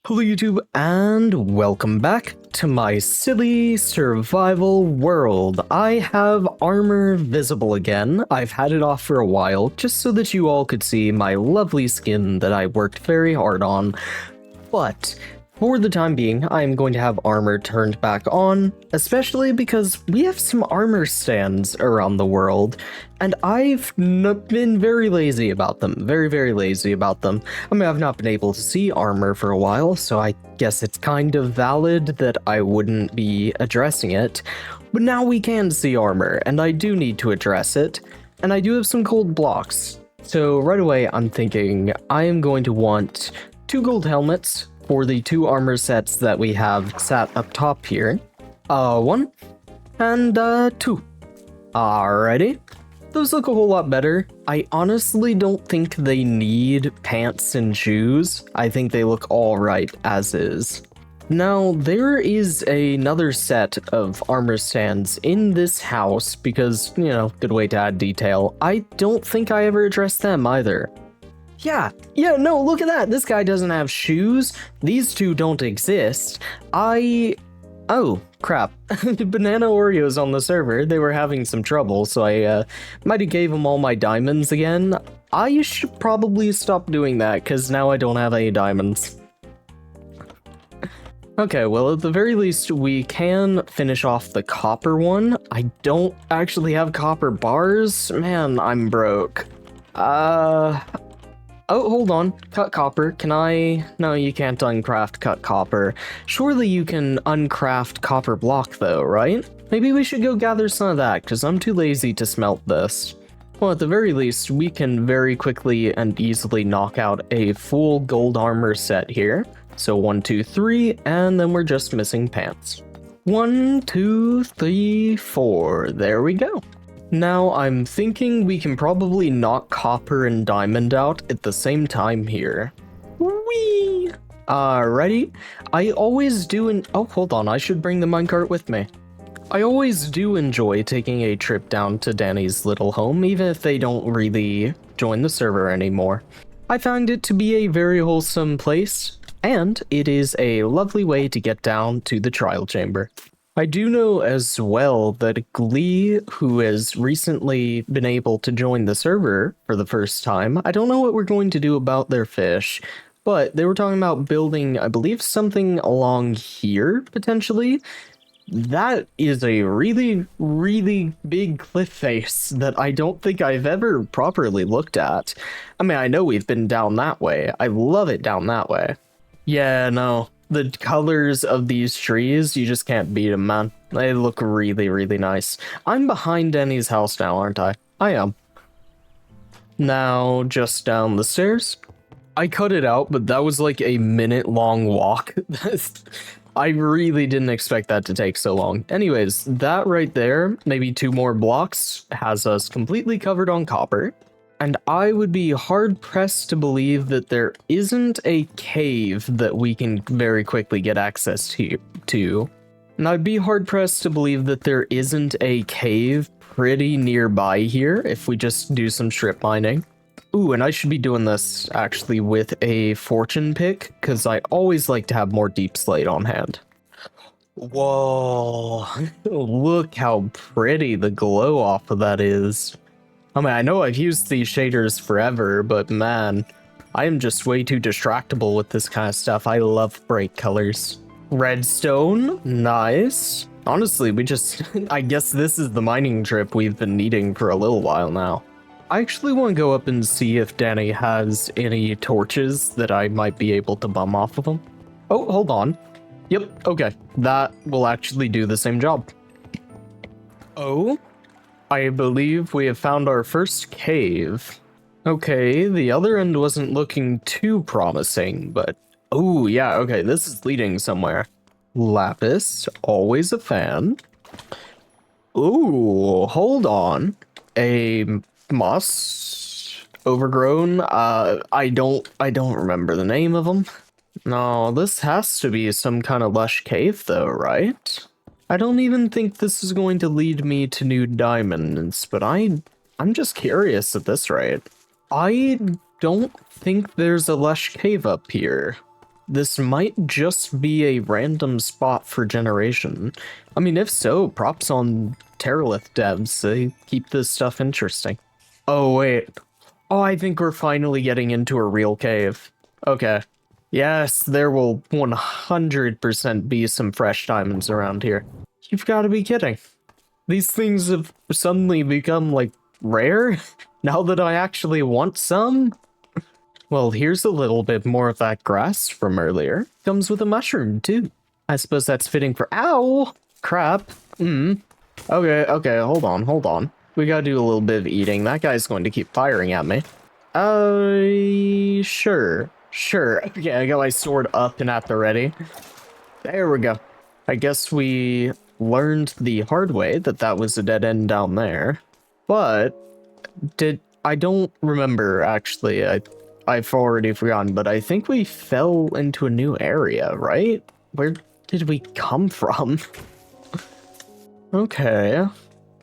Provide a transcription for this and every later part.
Hello YouTube, and welcome back to my silly survival world. I have armor visible again. I've had it off for a while, just so that you all could see my lovely skin that I worked very hard on. But for the time being, I am going to have armor turned back on, especially because we have some armor stands around the world, and I've been very lazy about them. Very lazy about them. I mean, I've not been able to see armor for a while, so I guess it's kind of valid that I wouldn't be addressing it. But now we can see armor, and I do need to address it, and I do have some gold blocks. So right away, I'm thinking I am going to want 2 gold helmets for the 2 armor sets that we have sat up top here. 1 and 2. Alrighty. Those look a whole lot better. I honestly don't think they need pants and shoes. I think they look alright as is. Now, there is another set of armor stands in this house because, you know, good way to add detail. I don't think I ever addressed them either. Yeah, no, look at that. This guy doesn't have shoes. These 2 don't exist. Oh, crap. Banana Oreos on the server. They were having some trouble, so I might have gave them all my diamonds again. I should probably stop doing that, because now I don't have any diamonds. Okay, well, at the very least, we can finish off the copper one. I don't actually have copper bars. Man, I'm broke. Oh, hold on. Cut copper. Can I? No, you can't uncraft cut copper. Surely you can uncraft copper block though, right? Maybe we should go gather some of that, because I'm too lazy to smelt this. Well, at the very least, we can very quickly and easily knock out a full gold armor set here. So 1, 2, 3, and then we're just missing pants. 1, 2, 3, 4. There we go. Now, I'm thinking we can probably knock copper and diamond out at the same time here. Whee! Alrighty. I always do oh, hold on, I should bring the minecart with me. I always do enjoy taking a trip down to Danny's little home, even if they don't really join the server anymore. I find it to be a very wholesome place, and it is a lovely way to get down to the trial chamber. I do know as well that Glee, who has recently been able to join the server for the first time, I don't know what we're going to do about their fish, but they were talking about building, I believe, something along here, potentially. That is a really big cliff face that I don't think I've ever properly looked at. I mean, I know we've been down that way. I love it down that way. Yeah, no. The colors of these trees, you just can't beat them, man. They look really nice. I'm behind Denny's house now, aren't I? I am. Now, just down the stairs. I cut it out, but that was like a minute-long walk. I really didn't expect that to take so long. Anyways, that right there, maybe 2 more blocks, has us completely covered on copper. And I would be hard-pressed to believe that there isn't a cave that we can very quickly get access to. And I'd be hard-pressed to believe that there isn't a cave pretty nearby here if we just do some strip mining. Ooh, and I should be doing this actually with a fortune pick, because I always like to have more deep slate on hand. Whoa, look how pretty the glow off of that is. I mean, I know I've used these shaders forever, but man, I am just way too distractible with this kind of stuff. I love bright colors. Redstone, nice. Honestly, I guess this is the mining trip we've been needing for a little while now. I actually want to go up and see if Danny has any torches that I might be able to bum off of him. Oh, hold on. Yep, okay. That will actually do the same job. Oh? I believe we have found our first cave. Okay, the other end wasn't looking too promising, but... Oh, yeah, okay, this is leading somewhere. Lapis, always a fan. Ooh, hold on. A moss overgrown, I don't remember the name of them. No, this has to be some kind of lush cave though, right? I don't even think this is going to lead me to new diamonds, but I'm just curious at this rate. I don't think there's a lush cave up here. this might just be a random spot for generation. I mean, if so, props on Terralith devs. They keep this stuff interesting. Oh, wait. Oh, I think we're finally getting into a real cave. Okay. Yes, there will 100% be some fresh diamonds around here. You've got to be kidding. These things have suddenly become, like, rare? Now that I actually want some? Well, here's a little bit more of that grass from earlier. Comes with a mushroom, too. I suppose that's fitting for— Ow! Crap. Okay, hold on. We gotta do a little bit of eating. That guy's going to keep firing at me. Sure. Okay, I got my sword up and at the ready. There we go. I guess we learned the hard way that was a dead end down there. But I don't remember, actually. I've already forgotten, but I think we fell into a new area, right? Where did we come from? Okay.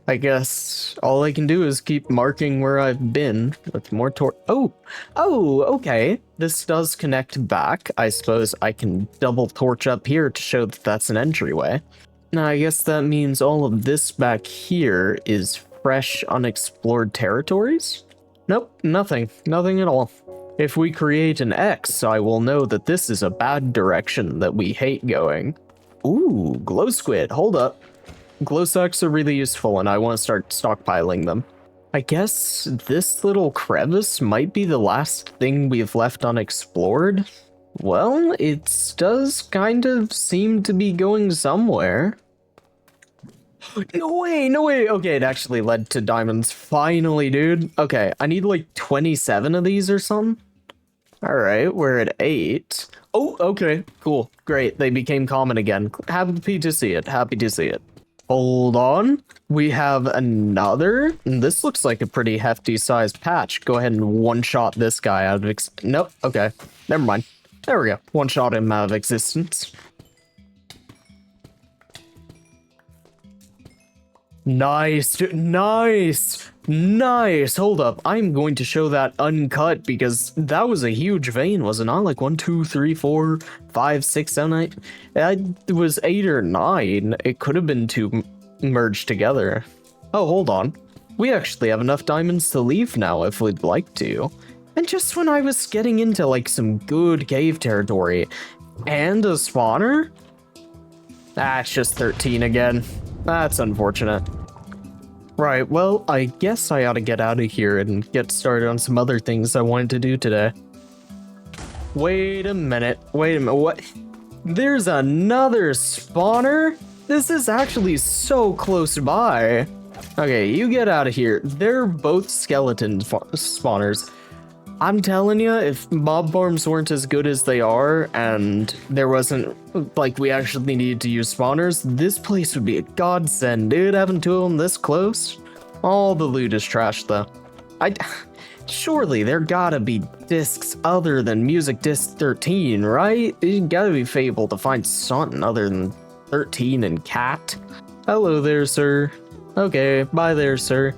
I guess all I can do is keep marking where I've been with more Oh, okay. This does connect back. I suppose I can double torch up here to show that that's an entryway. Now, I guess that means all of this back here is fresh, unexplored territories? Nope, nothing at all. If we create an X, I will know that this is a bad direction that we hate going. Ooh, glow squid, hold up. Glow sacks are really useful and I want to start stockpiling them. I guess this little crevice might be the last thing we've left unexplored. Well, it does kind of seem to be going somewhere. No way. Okay, it actually led to diamonds. Finally, dude. Okay, I need like 27 of these or something. Alright, we're at 8. Oh, okay, cool. Great, they became common again. Happy to see it. Hold on. We have another. This looks like a pretty hefty sized patch. Go ahead and one-shot this guy out of nope, okay. Never mind. There we go. One-shot him out of existence. Nice, dude. Nice. Hold up. I'm going to show that uncut because that was a huge vein, was it not? Like 1, 2, 3, 4, 5, 6, 7, 8. It was 8 or 9. It could have been 2 merged together. Oh, hold on. We actually have enough diamonds to leave now if we'd like to. And just when I was getting into like some good cave territory and a spawner? That's just 13 again. That's unfortunate. Right, well, I guess I ought to get out of here and get started on some other things I wanted to do today. Wait a minute, what? There's another spawner? This is actually so close by. Okay, you get out of here. They're both skeleton spawners. I'm telling you, if mob farms weren't as good as they are, and there wasn't, like, we actually needed to use spawners, this place would be a godsend, dude, having 2 of them this close. All the loot is trash, though. Surely there gotta be discs other than Music Disc 13, right? You gotta be able to find something other than 13 and cat. Hello there, sir. Okay, bye there, sir.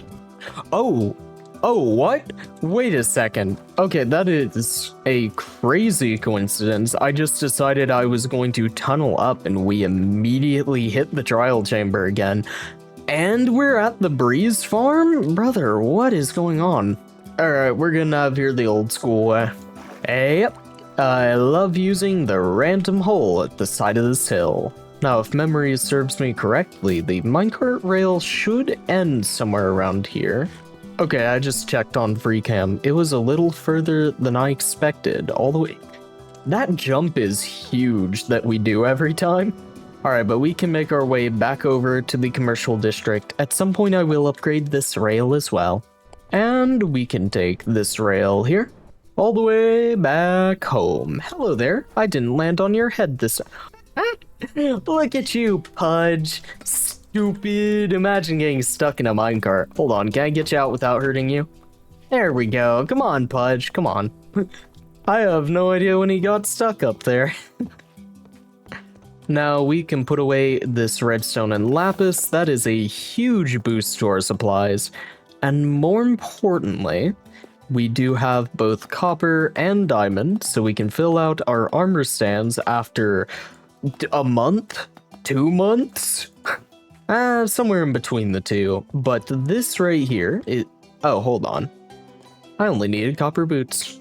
Oh, what? Wait a second. Okay, that is a crazy coincidence. I just decided I was going to tunnel up and we immediately hit the trial chamber again. And we're at the Breeze Farm? Brother, what is going on? Alright, we're gonna have here the old school way. Yep. I love using the random hole at the side of this hill. Now, if memory serves me correctly, the minecart rail should end somewhere around here. Okay, I just checked on FreeCam. It was a little further than I expected, all the way. That jump is huge that we do every time. Alright, but we can make our way back over to the commercial district. At some point I will upgrade this rail as well. And we can take this rail here, all the way back home. Hello there, I didn't land on your head this time. Look at you, Pudge. Stupid. Imagine getting stuck in a minecart. Hold on, can I get you out without hurting you? There we go. Come on, Pudge. Come on. I have no idea when he got stuck up there. Now we can put away this redstone and lapis. That is a huge boost to our supplies. And more importantly, we do have both copper and diamond, so we can fill out our armor stands after a month? 2 months? Somewhere in between the two. But this right here, oh, hold on. I only needed copper boots.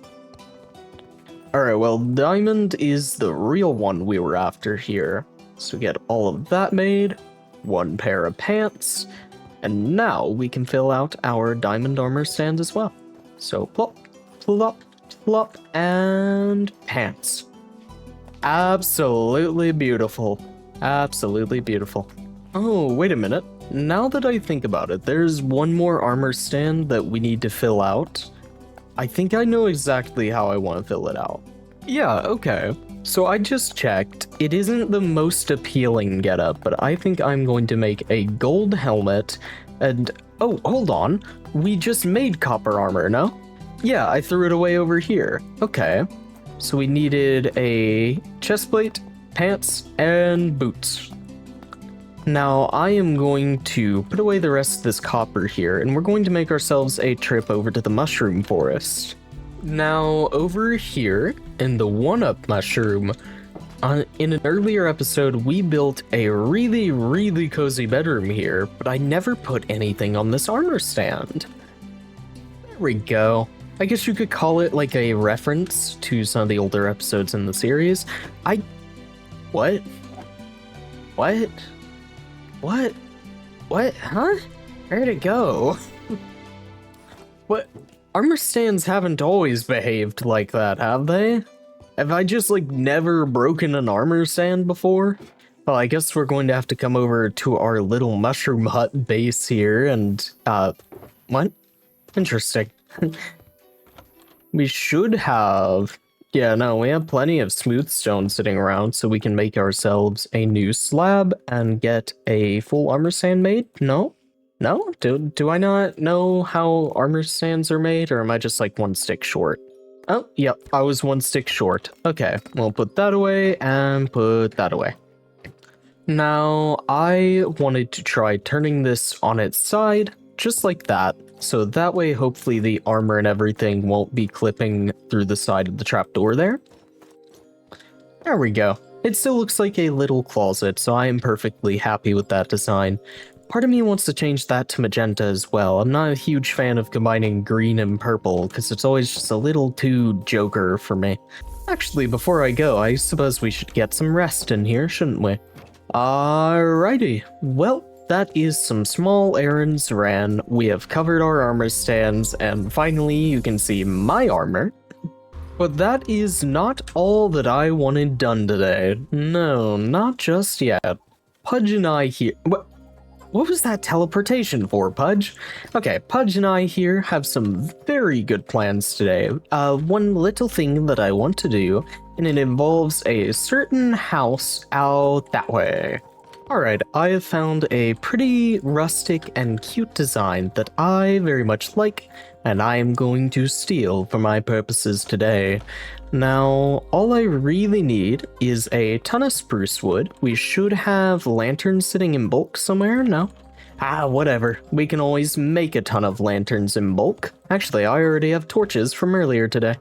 Alright, well, diamond is the real one we were after here. So get all of that made, 1 pair of pants, and now we can fill out our diamond armor stand as well. So plop, plop, plop, and pants. Absolutely beautiful. Absolutely beautiful. Oh, wait a minute. Now that I think about it, there's one more armor stand that we need to fill out. I think I know exactly how I want to fill it out. Yeah, okay. So I just checked. It isn't the most appealing getup, but I think I'm going to make a gold helmet and... Oh, hold on. We just made copper armor, no? Yeah, I threw it away over here. Okay. So we needed a chestplate, pants, and boots. Now I am going to put away the rest of this copper here, and we're going to make ourselves a trip over to the mushroom forest. Now, over here, in the 1-up mushroom, in an earlier episode, we built a really, really cozy bedroom here, but I never put anything on this armor stand. There we go. I guess you could call it like a reference to some of the older episodes in the series. What? What? What? What? Huh? Where'd it go? What? Armor stands haven't always behaved like that, have they? Have I just, like, never broken an armor stand before? Well, I guess we're going to have to come over to our little mushroom hut base here and, what? Interesting. We should have... Yeah, no, we have plenty of smooth stone sitting around, so we can make ourselves a new slab and get a full armor stand made? No? No? Do I not know how armor stands are made, or am I just like 1 stick short? Oh, yep, I was 1 stick short. Okay, we'll put that away and put that away. Now, I wanted to try turning this on its side, just like that, so that way hopefully the armor and everything won't be clipping through the side of the trapdoor there. There we go. It still looks like a little closet, so I am perfectly happy with that design. Part of me wants to change that to magenta as well. I'm not a huge fan of combining green and purple, because it's always just a little too Joker for me. Actually, before I go, I suppose we should get some rest in here, shouldn't we? Alrighty. Well, that is some small errands ran. We have covered our armor stands, and finally you can see my armor. But that is not all that I wanted done today. No, not just yet. Pudge and I here... What was that teleportation for, Pudge? Okay, Pudge and I here have some very good plans today. One little thing that I want to do, and it involves a certain house out that way. Alright, I have found a pretty rustic and cute design that I very much like, and I am going to steal for my purposes today. Now, all I really need is a ton of spruce wood. We should have lanterns sitting in bulk somewhere, no? Whatever. We can always make a ton of lanterns in bulk. Actually, I already have torches from earlier today.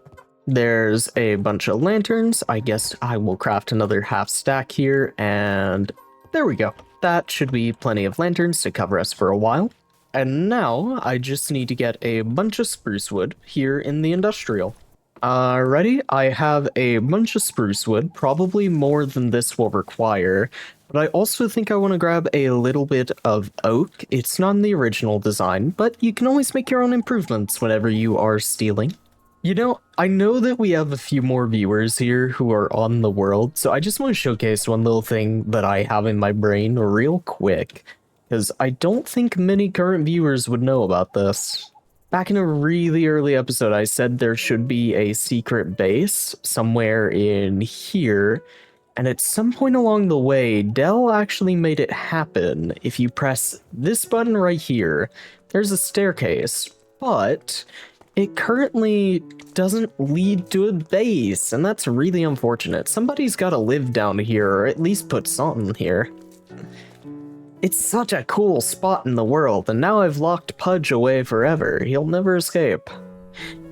There's a bunch of lanterns. I guess I will craft another half stack here, and there we go. That should be plenty of lanterns to cover us for a while. And now, I just need to get a bunch of spruce wood here in the industrial. Alrighty, I have a bunch of spruce wood, probably more than this will require, but I also think I want to grab a little bit of oak. It's not in the original design, but you can always make your own improvements whenever you are stealing. You know, I know that we have a few more viewers here who are on the world, so I just want to showcase one little thing that I have in my brain real quick, because I don't think many current viewers would know about this. Back in a really early episode, I said there should be a secret base somewhere in here, and at some point along the way, Dell actually made it happen. If you press this button right here, there's a staircase, but it currently doesn't lead to a base, and that's really unfortunate. Somebody's gotta live down here, or at least put something here. It's such a cool spot in the world, and now I've locked Pudge away forever. He'll never escape.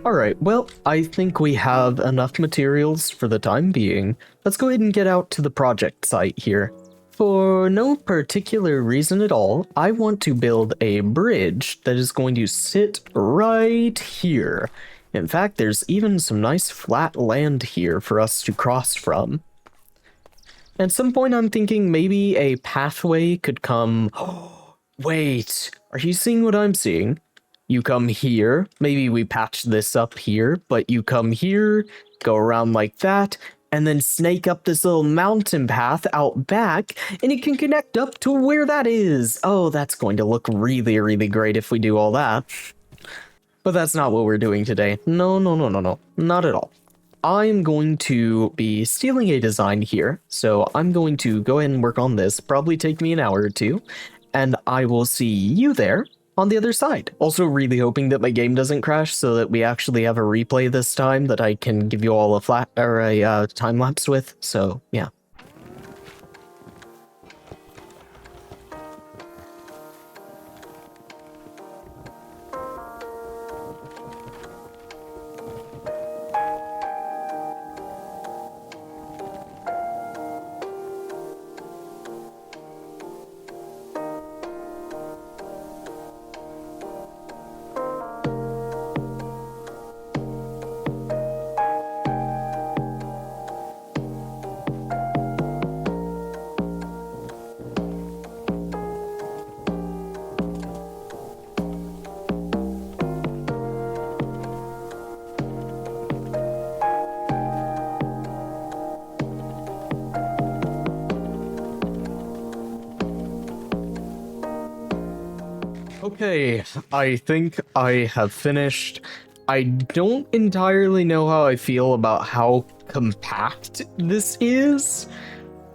Alright, well, I think we have enough materials for the time being. Let's go ahead and get out to the project site here. For no particular reason at all, I want to build a bridge that is going to sit right here. In fact, there's even some nice flat land here for us to cross from. At some point, I'm thinking maybe a pathway could come... Wait, are you seeing what I'm seeing? You come here, maybe we patch this up here, but you come here, go around like that, and then snake up this little mountain path out back, and it can connect up to where that is. Oh, that's going to look really, really great if we do all that. But that's not what we're doing today. No, not at all. I'm going to be stealing a design here, so I'm going to go ahead and work on this, probably take me an hour or two, and I will see you there on the other side. Also really hoping that my game doesn't crash so that we actually have a replay this time that I can give you all a time lapse with, so yeah. Okay, I think I have finished. I don't entirely know how I feel about how compact this is.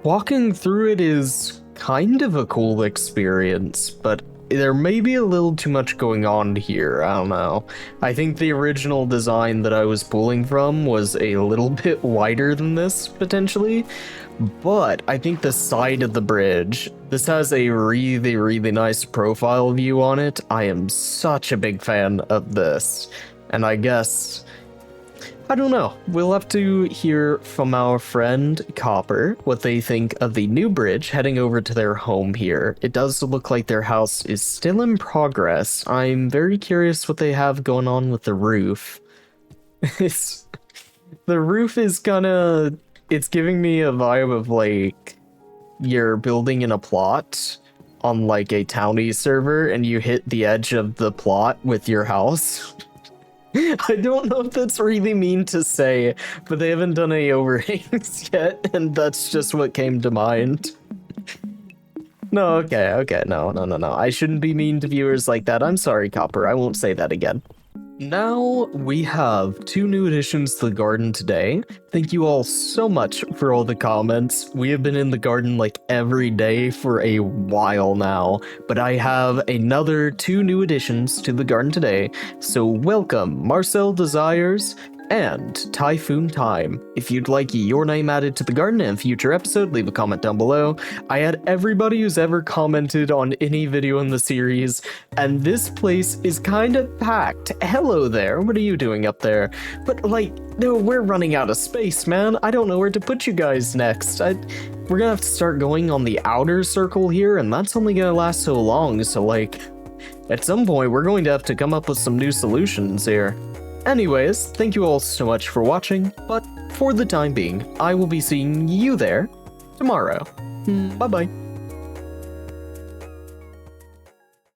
Walking through it is kind of a cool experience, but there may be a little too much going on here. I don't know. I think the original design that I was pulling from was a little bit wider than this, potentially. But I think the side of the bridge, this has a really, really nice profile view on it. I am such a big fan of this. And I guess, I don't know, we'll have to hear from our friend Copper what they think of the new bridge heading over to their home here. It does look like their house is still in progress. I'm very curious what they have going on with the roof. The roof is kinda... It's giving me a vibe of, like, you're building in a plot on, like, a townie server, and you hit the edge of the plot with your house. I don't know if that's really mean to say, but they haven't done any overhangs yet, and that's just what came to mind. No, okay, no. I shouldn't be mean to viewers like that. I'm sorry, Copper, I won't say that again. Now we have 2 new additions to the garden today. Thank you all so much for all the comments. We have been in the garden like every day for a while now, but I have another 2 new additions to the garden today. So welcome Marcel Desires and Typhoon Time. If you'd like your name added to the garden in a future episode, leave a comment down below. I had everybody who's ever commented on any video in the series, and this place is kind of packed. Hello there, what are you doing up there? But like, no, we're running out of space, man. I don't know where to put you guys next. We're gonna have to start going on the outer circle here, and that's only gonna last so long, so like, at some point we're going to have to come up with some new solutions here. Anyways, thank you all so much for watching, but for the time being, I will be seeing you there tomorrow. Bye-bye.